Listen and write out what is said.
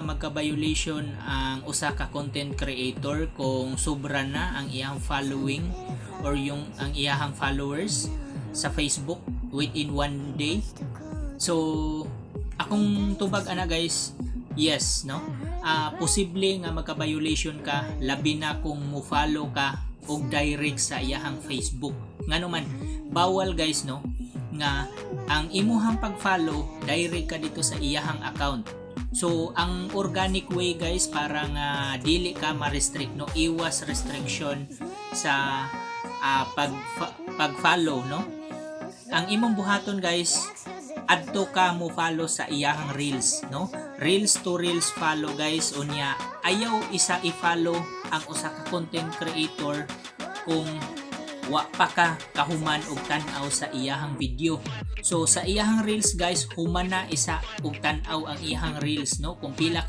magka-violation ang usa ka content creator kung sobra na ang iyang following or ang iyang followers sa Facebook within one day. So akong tubag ana guys, yes no, posible nga magka-violation ka labi na kung mo-follow ka og direct sa iyang Facebook. Ngano man bawal guys no nga ang imuhang pag-follow direct ka dito sa iyang account. So ang organic way guys para nga dili ka ma-restrict no, iwas restriction sa pag-follow no. Ang imong buhaton guys, adto ka mo follow sa iyang reels no, reels to reels follow guys. Unya ayaw isa i-follow ang usa ka content creator kung wa pa ka kahuman og tan-aw sa iyang video. So sa iyang reels guys, human na isa og tan-aw ang iyang reels no, kung pila